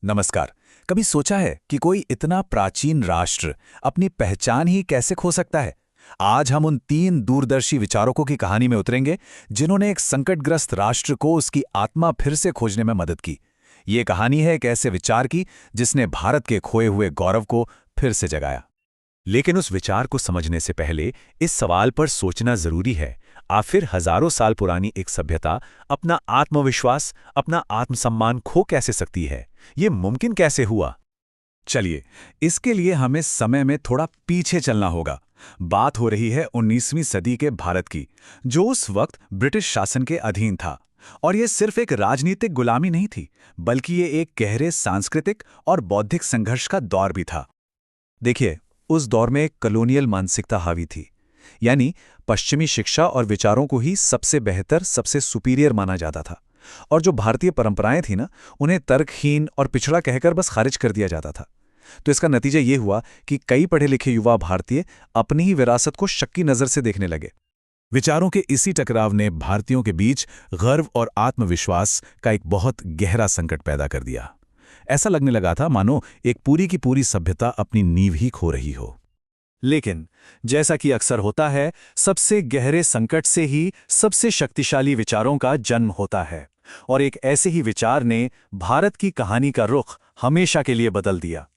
नमस्कार। कभी सोचा है कि कोई इतना प्राचीन राष्ट्र अपनी पहचान ही कैसे खो सकता है? आज हम उन 3 दूरदर्शी विचारकों की कहानी में उतरेंगे जिन्होंने एक संकटग्रस्त राष्ट्र को उसकी आत्मा फिर से खोजने में मदद की। ये कहानी है एक ऐसे विचार की जिसने भारत के खोए हुए गौरव को फिर से जगाया। लेकिन उस विचार को समझने से पहले इस सवाल पर सोचना जरूरी है, आखिर हजारों साल पुरानी एक सभ्यता अपना आत्मविश्वास, अपना आत्मसम्मान खो कैसे सकती है? ये मुमकिन कैसे हुआ? चलिए, इसके लिए हमें समय में थोड़ा पीछे चलना होगा। बात हो रही है 19वीं सदी के भारत की, जो उस वक्त ब्रिटिश शासन के अधीन था। और ये सिर्फ एक राजनीतिक गुलामी नहीं थी, बल्कि ये एक गहरे सांस्कृतिक और बौद्धिक संघर्ष का दौर भी था। देखिए, उस दौर में एक कॉलोनियल मानसिकता हावी थी, यानी पश्चिमी शिक्षा और विचारों को ही सबसे बेहतर, सबसे सुपीरियर माना जाता था। और जो भारतीय परंपराएं थी ना, उन्हें तर्कहीन और पिछड़ा कहकर बस खारिज कर दिया जाता था। तो इसका नतीजा ये हुआ कि कई पढ़े लिखे युवा भारतीय अपनी ही विरासत को शक की नज़र से देखने लगे। विचारों के इसी टकराव ने भारतीयों के बीच गर्व और आत्मविश्वास का एक बहुत गहरा संकट पैदा कर दिया। ऐसा लगने लगा था मानो एक पूरी की पूरी सभ्यता अपनी नींव ही खो रही हो। लेकिन जैसा कि अक्सर होता है, सबसे गहरे संकट से ही सबसे शक्तिशाली विचारों का जन्म होता है। और एक ऐसे ही विचार ने भारत की कहानी का रुख हमेशा के लिए बदल दिया।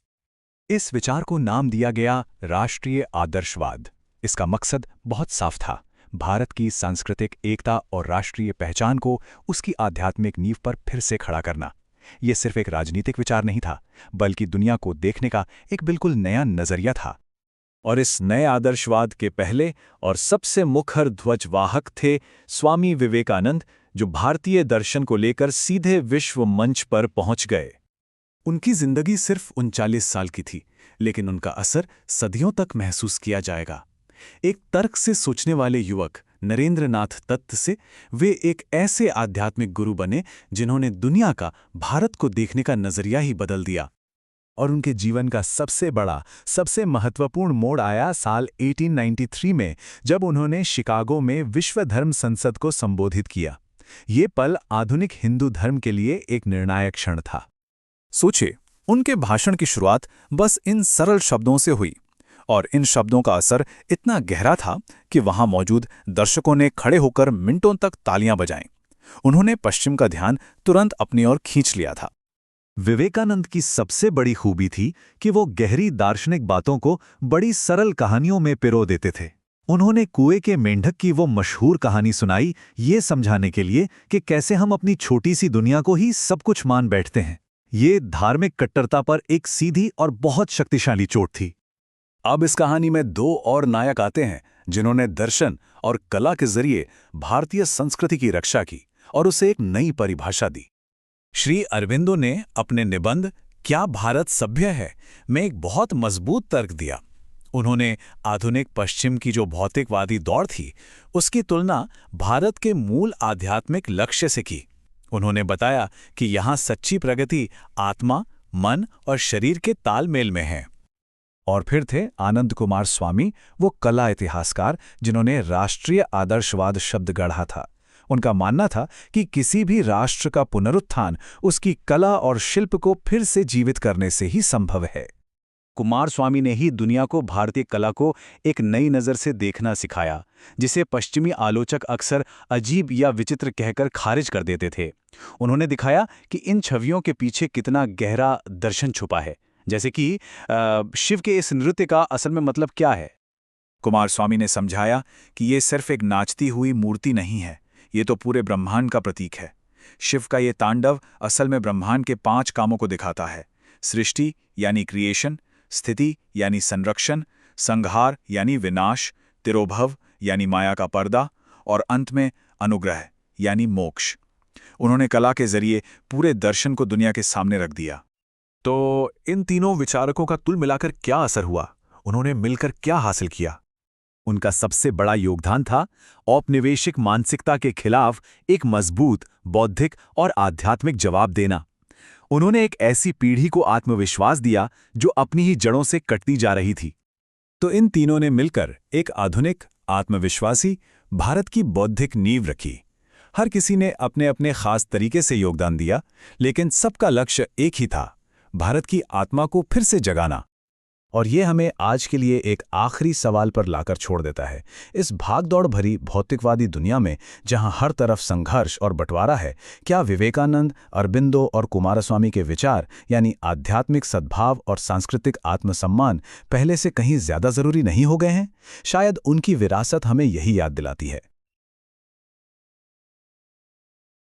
इस विचार को नाम दिया गया राष्ट्रीय आदर्शवाद। इसका मकसद बहुत साफ था, भारत की सांस्कृतिक एकता और राष्ट्रीय पहचान को उसकी आध्यात्मिक नींव पर फिर से खड़ा करना। यह सिर्फ एक राजनीतिक विचार नहीं था, बल्कि दुनिया को देखने का एक बिल्कुल नया नजरिया था। और इस नए आदर्शवाद के पहले और सबसे मुखर ध्वजवाहक थे स्वामी विवेकानंद, जो भारतीय दर्शन को लेकर सीधे विश्व मंच पर पहुंच गए। उनकी जिंदगी सिर्फ 39 साल की थी, लेकिन उनका असर सदियों तक महसूस किया जाएगा। एक तर्क से सोचने वाले युवक नरेंद्र नाथ दत्त से वे एक ऐसे आध्यात्मिक गुरु बने जिन्होंने दुनिया का, भारत को देखने का नजरिया ही बदल दिया। और उनके जीवन का सबसे बड़ा, सबसे महत्वपूर्ण मोड़ आया साल 1893 में, जब उन्होंने शिकागो में विश्व धर्म संसद को संबोधित किया। ये पल आधुनिक हिंदू धर्म के लिए एक निर्णायक क्षण था। सोचिए, उनके भाषण की शुरुआत बस इन सरल शब्दों से हुई, और इन शब्दों का असर इतना गहरा था कि वहां मौजूद दर्शकों ने खड़े होकर मिनटों तक तालियां बजाईं। उन्होंने पश्चिम का ध्यान तुरंत अपनी ओर खींच लिया था। विवेकानंद की सबसे बड़ी खूबी थी कि वो गहरी दार्शनिक बातों को बड़ी सरल कहानियों में पिरो देते थे। उन्होंने कुएं के मेंढक की वो मशहूर कहानी सुनाई, ये समझाने के लिए कि कैसे हम अपनी छोटी सी दुनिया को ही सब कुछ मान बैठते हैं। ये धार्मिक कट्टरता पर एक सीधी और बहुत शक्तिशाली चोट थी। अब इस कहानी में 2 और नायक आते हैं जिन्होंने दर्शन और कला के जरिए भारतीय संस्कृति की रक्षा की और उसे एक नई परिभाषा दी। श्री अरविंदो ने अपने निबंध क्या भारत सभ्य है में एक बहुत मजबूत तर्क दिया। उन्होंने आधुनिक पश्चिम की जो भौतिकवादी दौड़ थी, उसकी तुलना भारत के मूल आध्यात्मिक लक्ष्य से की। उन्होंने बताया कि यहाँ सच्ची प्रगति आत्मा, मन और शरीर के तालमेल में है। और फिर थे आनंद कुमार स्वामी, वो कला इतिहासकार जिन्होंने राष्ट्रीय आदर्शवाद शब्द गढ़ा था। उनका मानना था कि किसी भी राष्ट्र का पुनरुत्थान उसकी कला और शिल्प को फिर से जीवित करने से ही संभव है। कुमार स्वामी ने ही दुनिया को भारतीय कला को एक नई नज़र से देखना सिखाया, जिसे पश्चिमी आलोचक अक्सर अजीब या विचित्र कहकर खारिज कर देते थे। उन्होंने दिखाया कि इन छवियों के पीछे कितना गहरा दर्शन छुपा है, जैसे कि शिव के इस नृत्य का असल में मतलब क्या है। कुमार स्वामी ने समझाया कि ये सिर्फ एक नाचती हुई मूर्ति नहीं है, ये तो पूरे ब्रह्मांड का प्रतीक है। शिव का ये तांडव असल में ब्रह्मांड के 5 कामों को दिखाता है: सृष्टि यानी क्रिएशन, स्थिति यानी संरक्षण, संहार यानी विनाश, तिरोभव यानी माया का पर्दा, और अंत में अनुग्रह यानी मोक्ष। उन्होंने कला के जरिए पूरे दर्शन को दुनिया के सामने रख दिया। तो इन तीनों विचारकों का कुल मिलाकर क्या असर हुआ? उन्होंने मिलकर क्या हासिल किया? उनका सबसे बड़ा योगदान था औपनिवेशिक मानसिकता के खिलाफ एक मजबूत बौद्धिक और आध्यात्मिक जवाब देना। उन्होंने एक ऐसी पीढ़ी को आत्मविश्वास दिया जो अपनी ही जड़ों से कटती जा रही थी। तो इन तीनों ने मिलकर एक आधुनिक, आत्मविश्वासी भारत की बौद्धिक नींव रखी। हर किसी ने अपने अपने खास तरीके से योगदान दिया, लेकिन सबका लक्ष्य एक ही था: भारत की आत्मा को फिर से जगाना। और ये हमें आज के लिए एक आखिरी सवाल पर लाकर छोड़ देता है। इस भागदौड़ भरी भौतिकवादी दुनिया में जहां हर तरफ संघर्ष और बंटवारा है, क्या विवेकानंद, अरबिंदो और कुमारस्वामी के विचार यानी आध्यात्मिक सद्भाव और सांस्कृतिक आत्मसम्मान पहले से कहीं ज्यादा जरूरी नहीं हो गए हैं? शायद उनकी विरासत हमें यही याद दिलाती है।